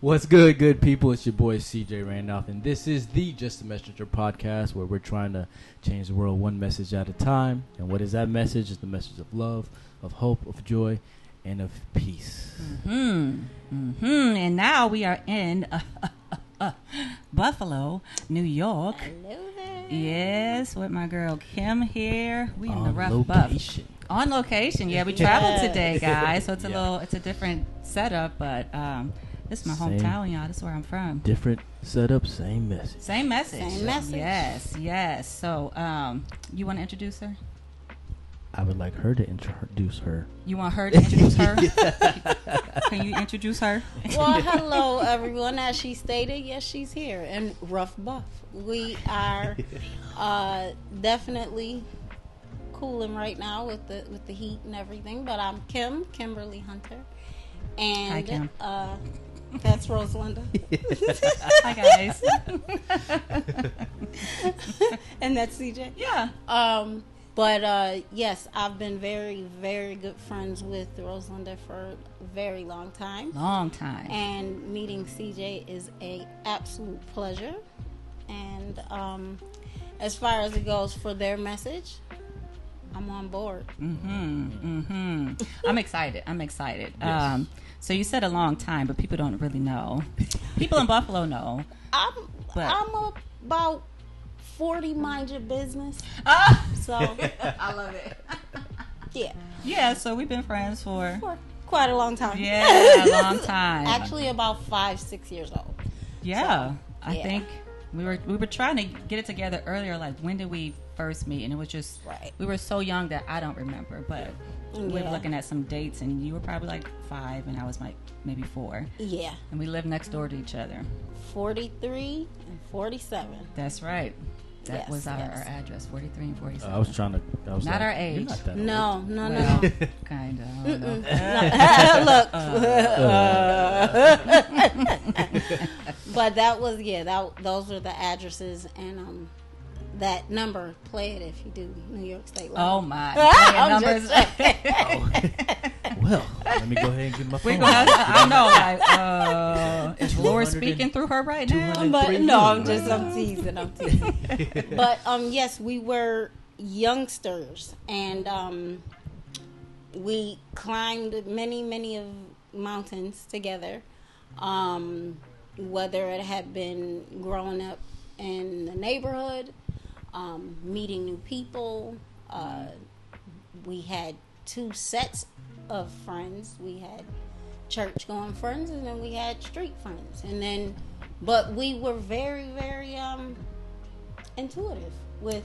What's good people? It's your boy CJ Randolph, and this is the Just a Messenger podcast where we're trying to change the world one message at a time. And what is that message? It's the message of love, of hope, of joy, and of peace. And now we are in Buffalo, New York. Hello there. Yes, with my girl Kim here. We in the Ruff location. Buff. On location. Yeah, we traveled today, guys. So it's it's a different setup, but this is my hometown, y'all. This is where I'm from. Different setup, same message. Same message. Same message. Yes. So, you want to introduce her? I would like her to introduce her. You want her to introduce her? Can you introduce her? Well, hello, everyone. As she stated, yes, she's here. And Ruff Buff. We are definitely cooling right now with the heat and everything. But I'm Kimberly Hunter. And hi, Kim. That's Rosalinda. Hi, guys. And that's CJ. Yeah. But yes, I've been very, very good friends with Rosalinda for a very long time. And meeting CJ is a absolute pleasure. And as far as it goes for their message, I'm on board. I'm excited. Yes. So you said a long time, but people don't really know. People in Buffalo know. I'm about 40, mind your business. So I love it. Yeah. Yeah, so we've been friends for quite a long time. Yeah, a long time. Actually about 5-6 years old. Yeah. So, I think we were trying to get it together earlier, like when did we first meet? And it was just we were so young that I don't remember, but we were looking at some dates and you were probably like 5 and I was like maybe 4. Yeah. And we lived next door to each other. 43 and 47. That's right. That was our address, 43 and 47. I was not like, our age. You're not that No. Kind of. Look. But that was, those were the addresses, and that number, play it if you do New York State law. Oh, my. Numbers. Well, let me go ahead and get my phone. I know, like, is Laura speaking through her right now? But no, I'm teasing. But yes, we were youngsters, and we climbed many of mountains together. Whether it had been growing up in the neighborhood, meeting new people, we had 2 sets of friends. We had church going friends, and then we had street friends, but we were very, very intuitive with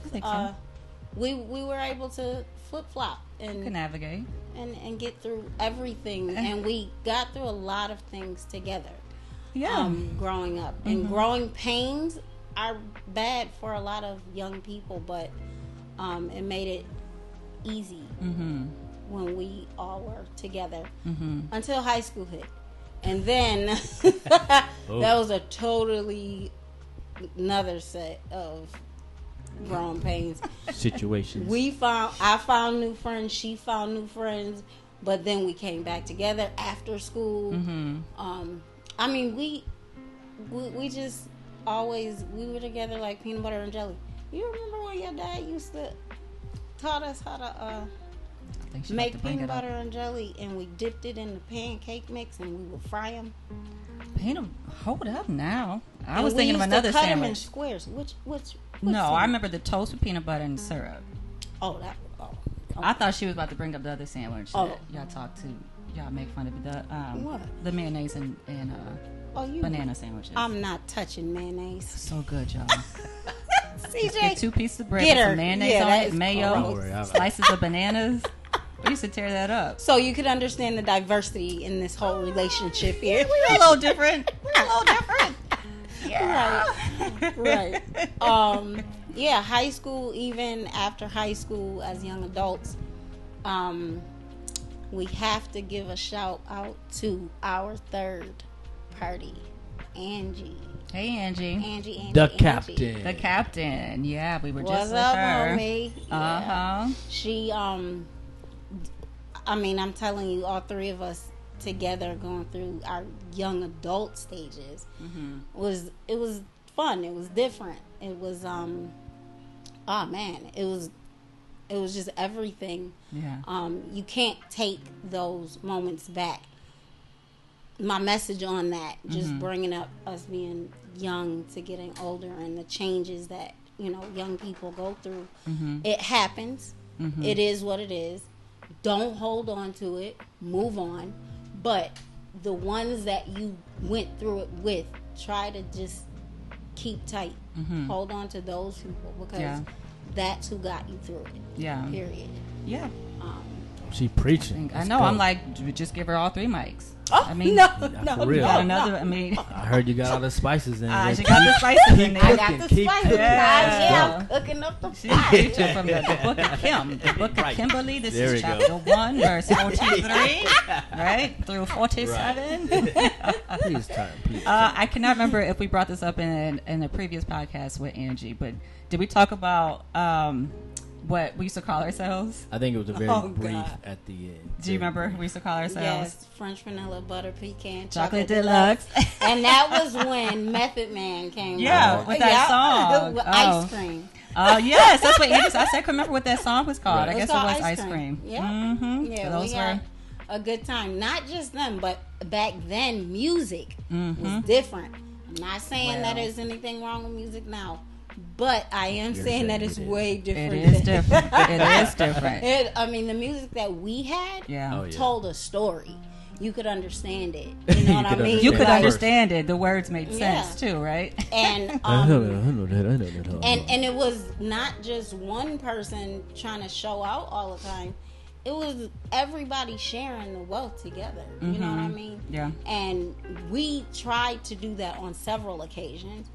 we were able to flip-flop and navigate and get through everything, and we got through a lot of things together. Growing up, and growing pains are bad for a lot of young people, but it made it easy when we all were together until high school hit, and then that was a totally another set of growing pains situations. I found new friends, she found new friends, but then we came back together after school. I mean, we just always, we were together like peanut butter and jelly. You remember when your dad used to taught us how to make peanut butter and jelly, and we dipped it in the pancake mix and we would fry them? Hold up now. I was thinking of another sandwich. Them in squares. Which no, sandwich? I remember the toast with peanut butter and syrup. Okay. I thought she was about to bring up the other sandwich that y'all talked to. Y'all make fun of it. The mayonnaise and banana sandwiches. I'm not touching mayonnaise. So good, y'all. CJ, get 2 pieces of bread with some mayonnaise on it, mayo, slices of bananas. We used to tear that up. So you could understand the diversity in this whole relationship here. We're a little different. Yeah. Right. High school, even after high school as young adults, we have to give a shout out to our third party, Angie. Hey, Angie. Angie. The captain. The captain. Yeah, we were just with up, her. Homie? Uh-huh. She, I mean, I'm telling you, all 3 of us together going through our young adult stages was fun. It was different. It was it was just everything. Yeah. You can't take those moments back. My message on that, just bringing up us being young to getting older and the changes that, young people go through. It happens. It is what it is. Don't hold on to it. Move on. But the ones that you went through it with, try to just keep tight. Hold on to those people, because that's who got you through it. Yeah. Period. Yeah. She preaching. I know. I'm like, just give her all 3 mics. Oh, I mean, no. Another. I mean, I heard you got all the spices in there. she got the spices in there. I got the Keep spices. cooking. I'm cooking up the She's fire. preaching from the book of Kim, the book of Kimberly. This There is we go. chapter 1, verse 43, right through 47. Please turn. I cannot remember if we brought this up in a previous podcast with Angie, but did we talk about what we used to call ourselves? I think it was a very brief God. at the end. Do you remember what we used to call ourselves? Yes, French vanilla butter pecan Chocolate chocolate Deluxe. And that was when Method Man came Yeah, out. with that song. With Oh. ice cream. Oh, yes, that's what Angie said. I said, I couldn't remember what that song was called. Right. I guess it called was Ice Cream. Yeah. So Yeah, those we had a good time. Not just them, but back then, music was different. I'm not saying that there's anything wrong with music now, but I am saying that it's way different. It is different. It is different. I mean, the music that we had Yeah. told a story. You could understand it. You know what I mean? You could Like, understand it. The words made sense too, right? And I know that. and it was not just one person trying to show out all the time. It was everybody sharing the wealth together. You know what I mean? Yeah. And we tried to do that on several occasions.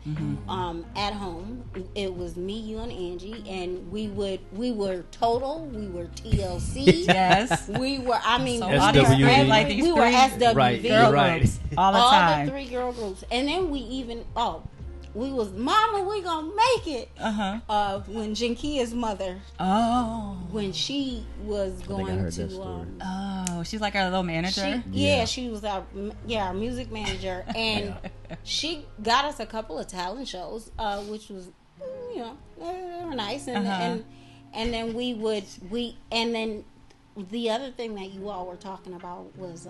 At home, it was me, you, and Angie, and we were Total, we were TLC. Yes. We were. I mean, So SWV. like these we were three SWV. Right, girl right. groups all the all time. the 3 girl groups, and then we even we was Mama, we gonna make it. When Jinkia's mother, Oh. when she was going heard to that story. Oh, she's like our little manager. she was our music manager, and she got us a couple of talent shows, which was they were nice, and then and then the other thing that you all were talking about was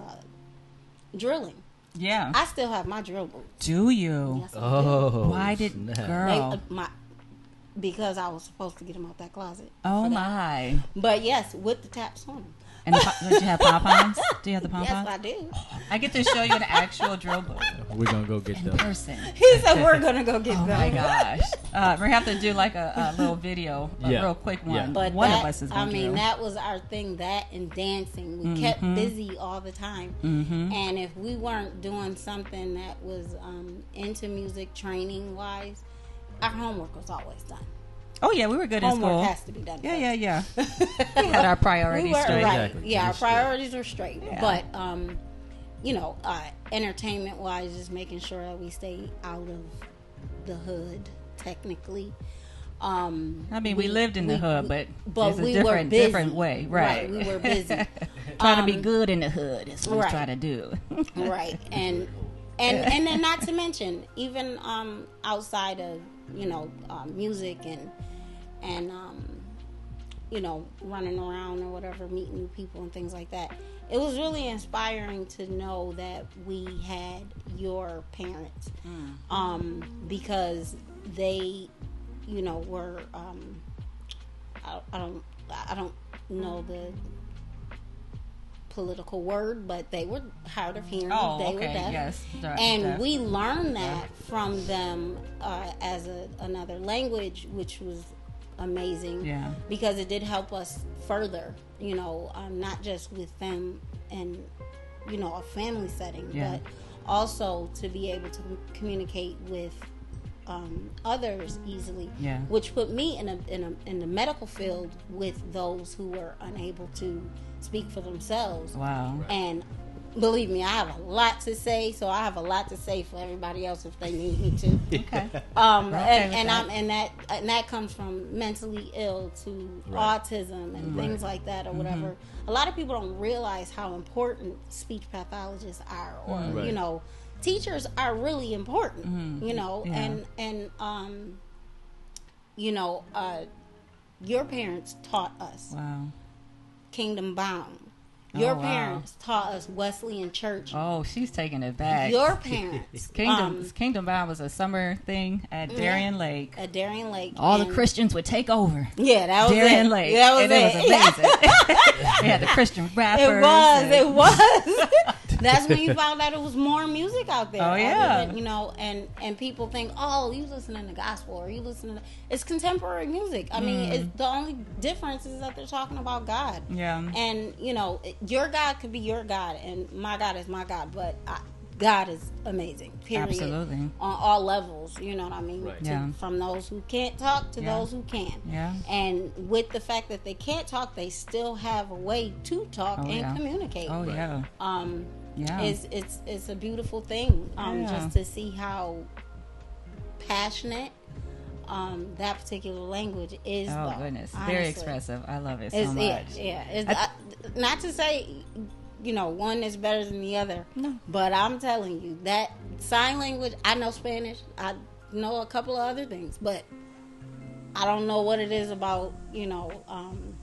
drilling. Yeah. I still have my drill boots. Do you? Yes, I do. Oh, Why did snap. girl? Because I was supposed to get them out that closet. Oh for that. my! But yes, with the taps on them. And did you have pom poms? Do you have the pom Yes, poms? I do. I get to show you an actual drill boot We're gonna go get in them. person. He said we're gonna go get Oh them. my gosh! We're gonna have to do like a little video, a Yeah. real quick one. Yeah. But one that, of us is gonna do. that was our thing. That and dancing, we kept busy all the time. And if we weren't doing something that was into music, training wise, our homework was always done. Oh yeah, we were good in Homework school. has to be done. Yeah. first. We had our priorities We were straight. right. Exactly. Yeah, our Straight. priorities were straight. Yeah. But entertainment wise, just making sure that we stay out of the hood. Technically, I mean, we lived in the hood, but it's a we different, were busy. different way, right? We were busy. Trying to be good in the hood is what we right. try to do. Right, and then not to mention even outside of music and running around or whatever, meeting new people and things like that. It was really inspiring to know that we had your parents, because they, were I don't know the political word, but they were hard of hearing. Oh, they okay, were deaf. yes. And Deaf. we learned that from them as another language, which was amazing. Yeah. Because it did help us further, not just with them and, a family setting, Yeah. but also to be able to communicate with others easily, Yeah. which put me in the medical field with those who were unable to speak for themselves. Wow. And believe me, I have a lot to say, so I have a lot to say for everybody else if they need me to. Okay. And that comes from mentally ill to autism and things like that or whatever. A lot of people don't realize how important speech pathologists are, or you know, teachers are really important. You know, and you know, your parents taught us Kingdom Bound. Your parents taught us Wesleyan Church. Oh, she's taking it back. Your parents. Kingdom Bound was a summer thing at Darien Lake. At Darien Lake. All the Christians would take over. Yeah, that was Darien it. Lake. That was and it was amazing. They had the Christian rappers. It was. That's when you found out it was more music out there. Oh, yeah. Than, you know, and people think, oh, you listening to gospel or you listening to... It's contemporary music. I mean, the only difference is that they're talking about God. Yeah. And, you know, your God could be your God and my God is my God, but God is amazing, period. Absolutely. On all levels, you know what I mean? Right. From those who can't talk to those who can. Yeah. And with the fact that they can't talk, they still have a way to talk and communicate. Oh, yeah. It's a beautiful thing just to see how passionate that particular language is. Oh, though, goodness. honestly. Very expressive. I love it so much. Not to say, you know, one is better than the other. No. But I'm telling you, that sign language, I know Spanish. I know a couple of other things. But I don't know what it is about, you know,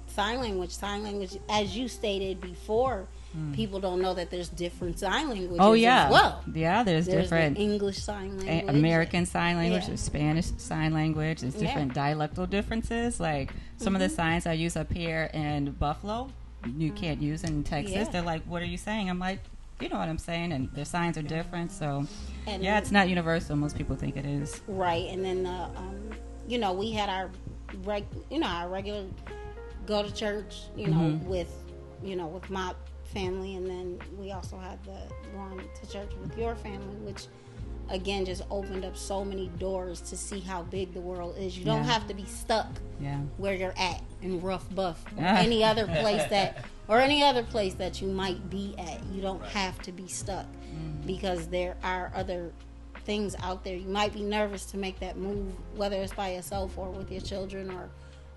sign language. Sign language, as you stated before, people don't know that there's different sign languages as well. Yeah, there's different English sign language, American sign language, there's Spanish sign language, there's different dialectal differences. Like some of the signs I use up here in Buffalo, you can't use in Texas. They're like, what are you saying? I'm like, you know what I'm saying, and their signs are different. So it's not universal. Most people think it is. Right. And then you know, we had our regular go to church, you know, with my family, and then we also had the going to church with your family, which again just opened up so many doors to see how big the world is. You don't have to be stuck where you're at in Ruff Buff or any other place that you might be at. You don't have to be stuck because there are other things out there. You might be nervous to make that move, whether it's by yourself or with your children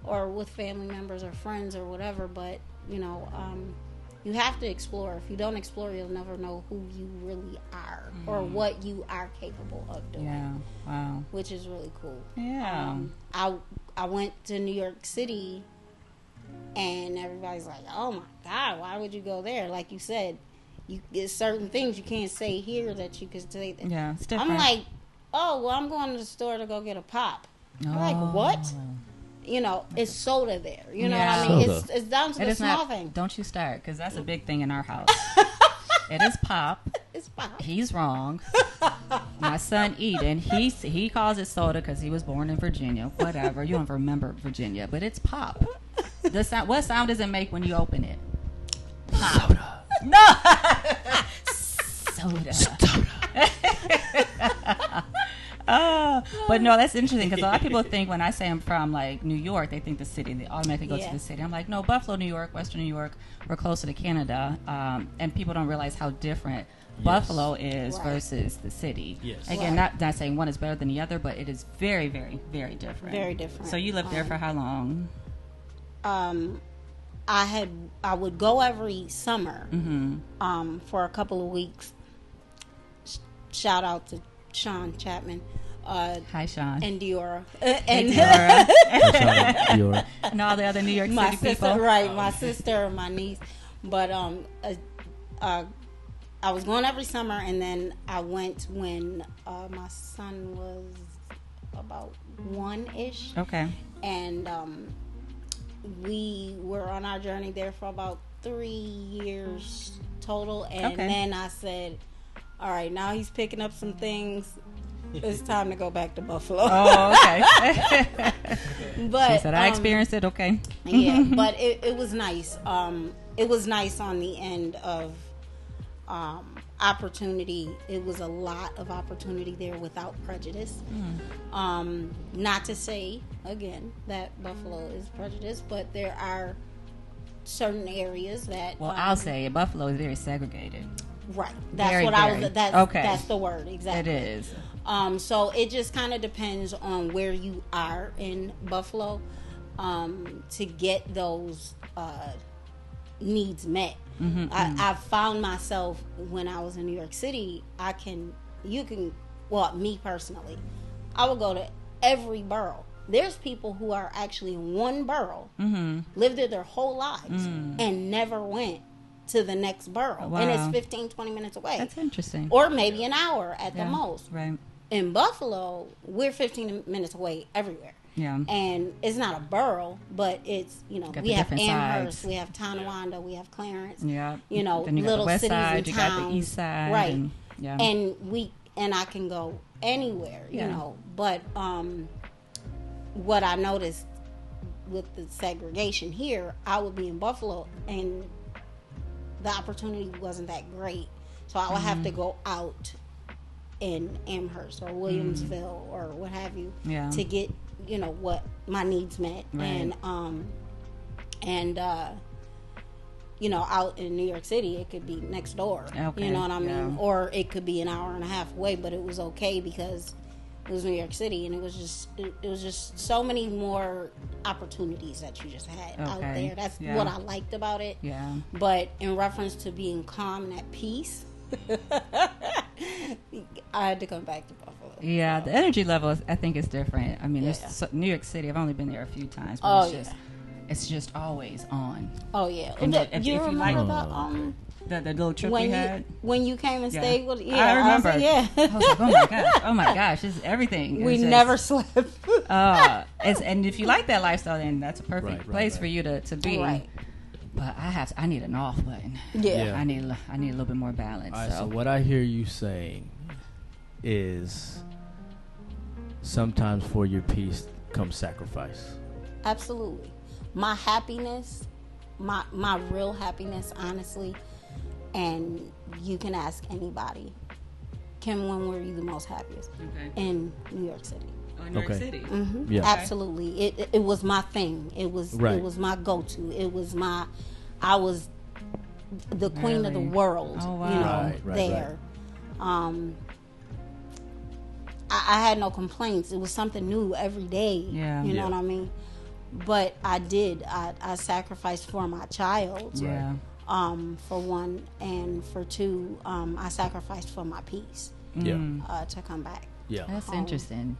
or with family members or friends or whatever, but you know, you have to explore. If you don't explore, you'll never know who you really are or what you are capable of doing. Yeah, wow. Which is really cool. Yeah. I went to New York City, and everybody's like, "Oh my God, why would you go there?" Like you said, there's certain things you can't say here that you can say there. Yeah, it's different. I'm like, "Oh, well, I'm going to the store to go get a pop." I'm like, "What?" You know, it's soda there. You know what I mean? It's down to the small thing. Don't you start, because that's a big thing in our house. It is pop. It's pop. He's wrong. My son Eden, he calls it soda because he was born in Virginia. Whatever. You don't remember Virginia, but it's pop. What sound does it make when you open it? Pop. Soda. No. Soda. But no, that's interesting because a lot of people think when I say I'm from like New York, they think the city. They automatically go to the city. I'm like, no, Buffalo, New York, Western New York, we're closer to Canada, and people don't realize how different Buffalo is versus the city. Yes. Again, not saying one is better than the other, but it is very, very, very different. Very different. So you lived there for how long? I would go every summer for a couple of weeks. Shout out to Sean Chapman. Hi, Sean. And Diora. And Diora. And all the other New York City people. Right, my sister and my niece. But I was going every summer, and then I went when my son was about 1-ish. Okay. And we were on our journey there for about 3 years total. And then I said, all right, now he's picking up some things. It's time to go back to Buffalo. Oh, okay. But she said, I experienced it, okay. Yeah, but it was nice. It was nice on the end of opportunity. It was a lot of opportunity there without prejudice. Not to say, again, that Buffalo is prejudiced, but there are certain areas that... Well, I'll say Buffalo is very segregated. Right. That's very, what very. I was. That's okay. That's the word exactly. It is. So it just kind of depends on where you are in Buffalo to get those needs met. I found myself when I was in New York City. Me personally, I would go to every borough. There's people who are actually in one borough, lived there their whole lives, and never went to the next borough. Wow. And it's 15, 20 minutes away. That's interesting. Or maybe an hour at the most. Right. In Buffalo, we're 15 minutes away everywhere. Yeah. And it's not a borough, but it's, we have Amherst, we have Tonawanda, we have Clarence. Yeah. Then you got little the west cities side, and you towns. got the east side. Right. And, And I can go anywhere, But what I noticed with the segregation here, I would be in Buffalo and the opportunity wasn't that great. So I would have to go out in Amherst or Williamsville or what have you to get, what my needs met. Right. And out in New York City, it could be next door. Okay. You know what I mean? Yeah. Or it could be an hour and a half away, but it was okay because it was New York City, and it was just so many more opportunities that you just had out there. That's what I liked about it. Yeah. But in reference to being calm and at peace, I had to come back to Buffalo. Yeah, so. the energy level, I think, is different. I mean, New York City, I've only been there a few times, but it's just always on. Oh, yeah. If you remember the little trip we had? When you came and stayed with I remember. I was like, oh my gosh, this is everything. We never slept. And if you like that lifestyle, then that's a perfect place for you to be. Right. But I need an off button. Yeah. I need a little bit more balance. All right, so what I hear you saying is sometimes for your peace comes sacrifice. Absolutely. My happiness, my real happiness, honestly, and you can ask anybody, Kim, when were you the most happiest? Okay. In New York City. Oh, New York City. Mm-hmm. Yeah. Absolutely. It was my thing. It was my go-to. I was the queen of the world. Oh, wow. There. I had no complaints. It was something new every day. Yeah. You know what I mean? But I did. I sacrificed for my child. Yeah. For one, and for two, I sacrificed for my peace. Yeah. To come back. Yeah. That's interesting.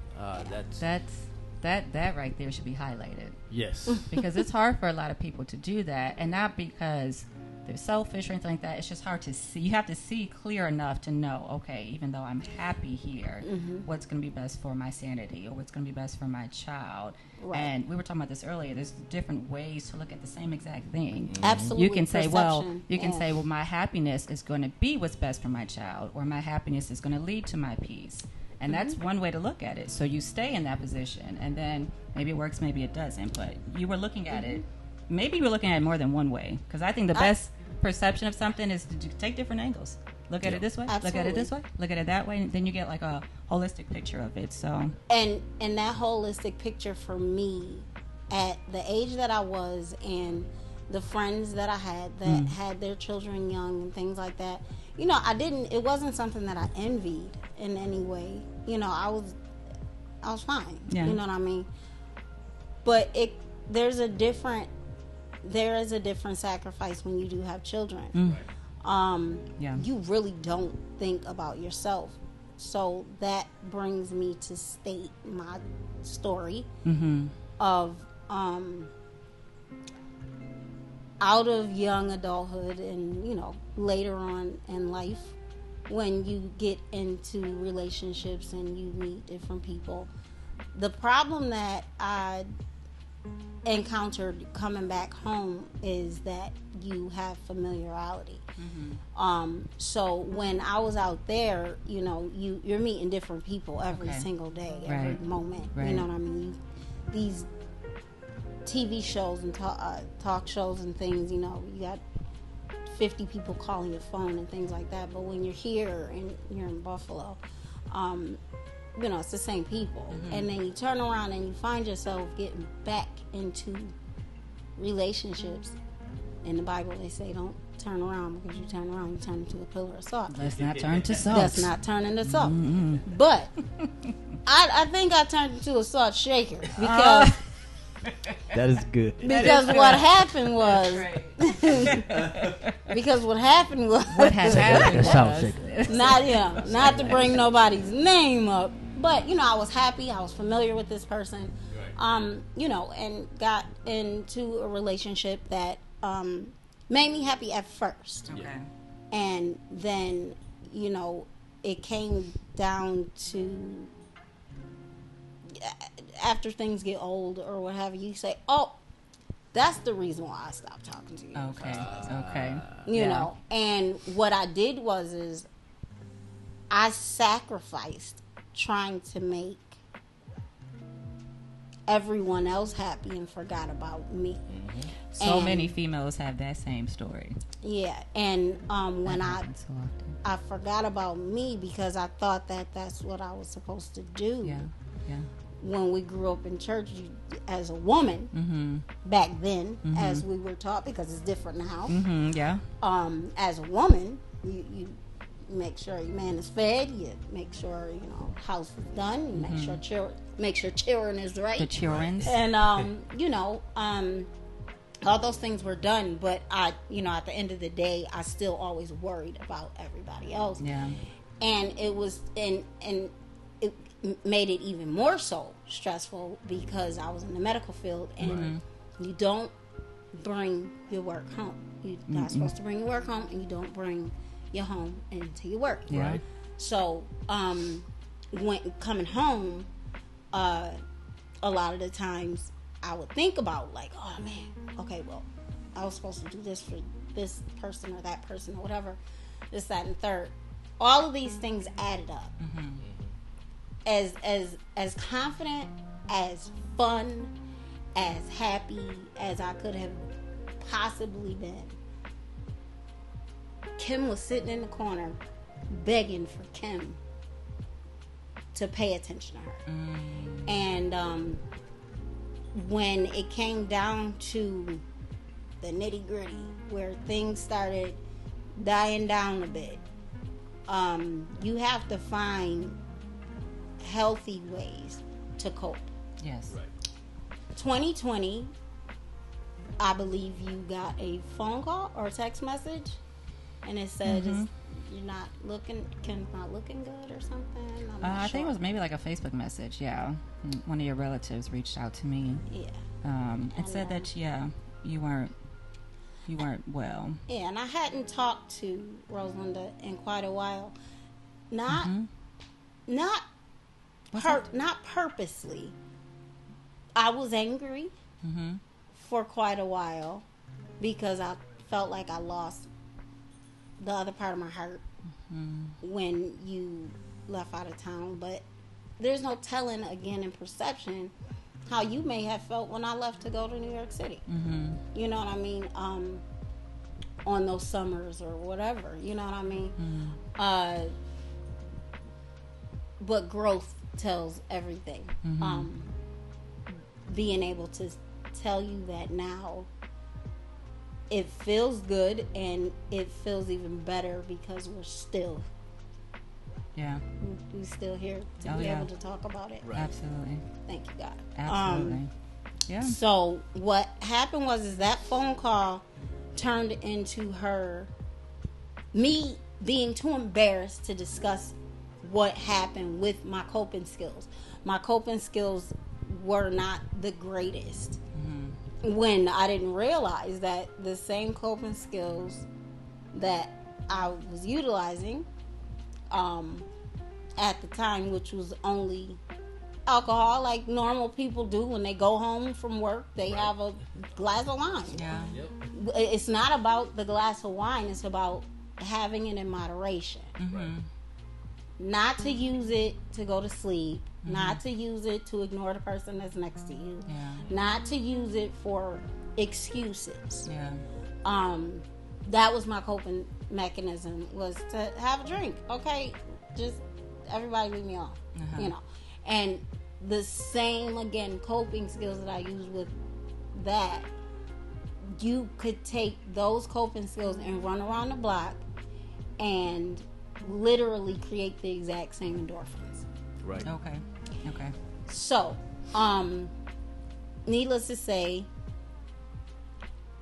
That right there should be highlighted. Yes. Because it's hard for a lot of people to do that, and not because they're selfish or anything like that. It's just hard to see. You have to see clear enough to know, okay, even though I'm happy here, what's going to be best for my sanity or what's going to be best for my child. Right. And we were talking about this earlier. There's different ways to look at the same exact thing. Absolutely. You can say, Perception. well, my happiness is going to be what's best for my child, or my happiness is going to lead to my peace. And that's one way to look at it. So you stay in that position, and then maybe it works, maybe it doesn't. But you were looking at it. Maybe you were looking at it more than one way. Because I think the best perception of something is to take different angles. Look at it this way. Absolutely. Look at it this way. Look at it that way. And then you get like a holistic picture of it. So and that holistic picture for me, at the age that I was, and the friends that I had that had their children young and things like that. It wasn't something that I envied in any way. I was fine. Yeah. You know what I mean? But there is a different sacrifice when you do have children. You really don't think about yourself. So that brings me to state my story of out of young adulthood and later on in life, when you get into relationships and you meet different people, the problem that I encountered coming back home is that you have familiarity. So when I was out there, you're meeting different people every single day, every moment. You know what I mean? These TV shows and talk shows and things, you got 50 people calling your phone and things like that. But when you're here and you're in Buffalo, it's the same people. And then you turn around and you find yourself getting back into relationships. In the Bible, they say don't turn around, because you turn around, you turn into a pillar of salt. Let's not turn to salt. Let's not turn into salt. Mm-hmm. But I think I turned into a salt shaker, because that is good. Because what happened was what has happened was not to bring nobody's name up, but I was happy. I was familiar with this person, and got into a relationship that made me happy at first. Okay. And then it came down to, after things get old or what have you, say, oh, that's the reason why I stopped talking to you. Okay. You know, and what I did is I sacrificed trying to make everyone else happy and forgot about me. Mm-hmm. So many females have that same story. Yeah, and when I forgot about me because I thought that that's what I was supposed to do. Yeah. When we grew up in church, as a woman, back then, as we were taught, because it's different now. Yeah. As a woman, you make sure your man is fed. You make sure house is done. You make sure children is right. The children's. And all those things were done. But at the end of the day, I still always worried about everybody else. Yeah. And it was and it made it even more so stressful because I was in the medical field, and you don't bring your work home. You're not supposed to bring your work home, and you don't bring your home into your work. Yeah. Right. So, when coming home, a lot of the times I would think about like, oh man, okay, well, I was supposed to do this for this person or that person or whatever, this, that, and third. All of these things added up. As confident, as fun, as happy as I could have possibly been, Kim was sitting in the corner begging for Kim to pay attention to her. And when it came down to the nitty-gritty, where things started dying down a bit, you have to find healthy ways to cope. Yes. Right. 2020, I believe you got a phone call or a text message, and it said you're not looking, Kim's not looking good or something. I think it was maybe like a Facebook message. Yeah, one of your relatives reached out to me. Yeah. It said that you weren't well. Yeah, and I hadn't talked to Rosalinda in quite a while. Not purposely. I was angry for quite a while because I felt like I lost the other part of my heart when you left out of town. But there's no telling, again, in perception, how you may have felt when I left to go to New York City. You know what I mean? On those summers or whatever. You know what I mean? But growth tells everything. Being able to tell you that now, it feels good, and it feels even better because we're still we're still here to be able to talk about it. Right. Absolutely. Thank you, God. Absolutely. So what happened was that phone call turned into me being too embarrassed to discuss what happened with my coping skills. My coping skills were not the greatest. When I didn't realize that the same coping skills that I was utilizing at the time, which was only alcohol, like normal people do when they go home from work, they have a glass of wine. Yeah. Yep. It's not about the glass of wine, it's about having it in moderation. Not to use it to go to sleep, not to use it to ignore the person that's next to you, not to use it for excuses. That was my coping mechanism, was to have a drink. Okay, just everybody leave me alone, and the same, again, coping skills that I use with that you could take those coping skills and run around the block and literally create the exact same endorphins. Right. Okay. So, needless to say,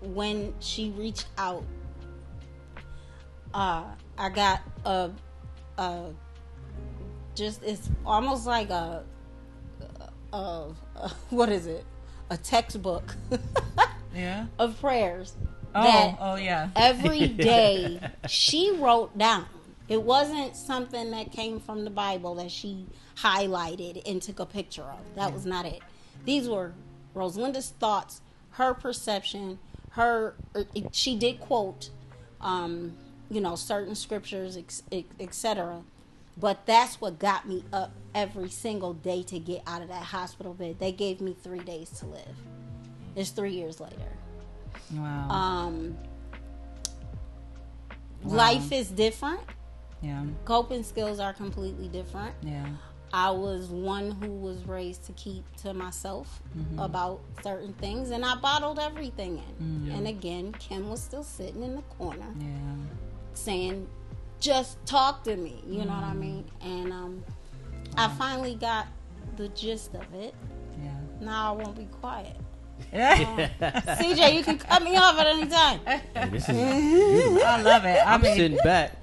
when she reached out, I got it's almost like what is it? A textbook. Yeah. Of prayers. Oh yeah. Every day she wrote down. It wasn't something that came from the Bible that she highlighted and took a picture of. That was not it. These were Rosalinda's thoughts, her perception, she did quote, certain scriptures, etc. But that's what got me up every single day to get out of that hospital bed. They gave me 3 days to live. It's 3 years later. Wow. Life is different. Yeah. Coping skills are completely different. Yeah. I was one who was raised to keep to myself about certain things, and I bottled everything in. And again, Kim was still sitting in the corner, saying, "Just talk to me." You know what I mean? And I finally got the gist of it. Yeah. Now I won't be quiet. CJ, you can cut me off at any time. This is beautiful. I love it. I'm sitting back,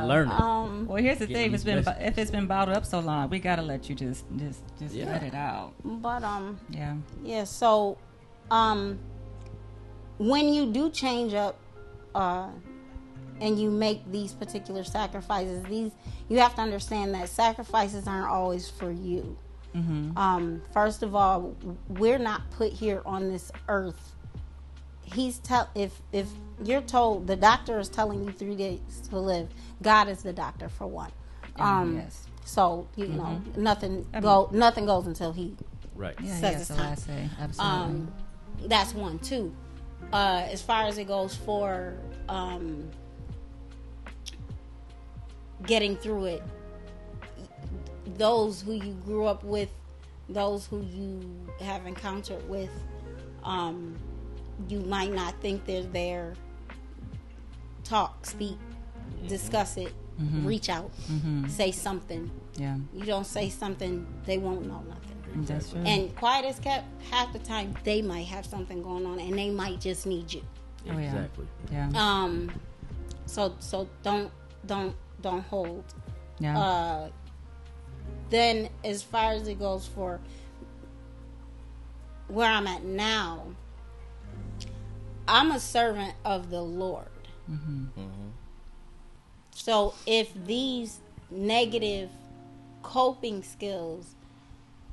learning. Well, here's the thing: if it's been bottled up so long, we gotta let you just let it out. But So, when you do change up, and you make these particular sacrifices, you have to understand that sacrifices aren't always for you. First of all, we're not put here on this earth. If you're told, the doctor is telling you 3 days to live, God is the doctor for one. Yes. So nothing goes until he says it's the time. last say. Absolutely. That's one. Two, as far as it goes for getting through it, those who you grew up with, those who you have encountered with, you might not think they're there. Talk, speak, discuss it, reach out, say something. Yeah. You don't say something, they won't know nothing. That's true. And quiet as kept, half the time they might have something going on, and they might just need you. Oh, yeah. Exactly. Yeah. So don't hold. Yeah. Then as far as it goes for where I'm at now, I'm a servant of the Lord. So if these negative coping skills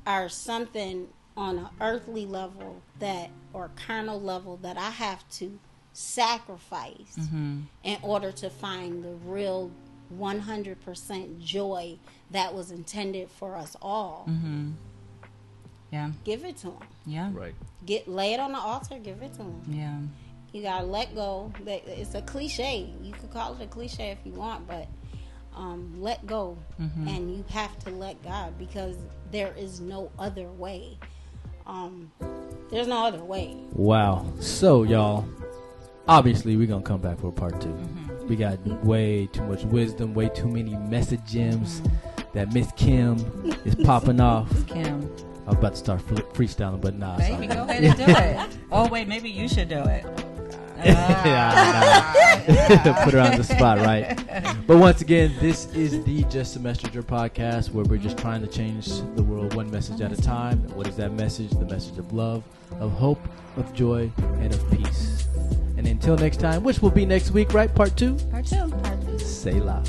are something on an earthly level or carnal level that I have to sacrifice in order to find the real 100% joy that was intended for us all, yeah, give it to him. Yeah. Right. Lay it on the altar, give it to him. Yeah. You gotta let go. It's a cliche. You could call it a cliche if you want, but let go. And you have to let God, because there is no other way. There's no other way. Wow. So, y'all, obviously we're gonna come back for part 2. We got way too much wisdom, way too many message gems that Miss Kim is popping off. Kim. I was about to start freestyling, but nah. Baby, go ahead and do it. Oh, wait, maybe you should do it. Put her on the spot, right? But once again, this is the Just a Messenger podcast, where we're just trying to change the world one message at a time. And what is that message? The message of love, of hope, of joy, and of peace. And until next time, which will be next week, right? Part 2? Part 2. Part 2. Selah.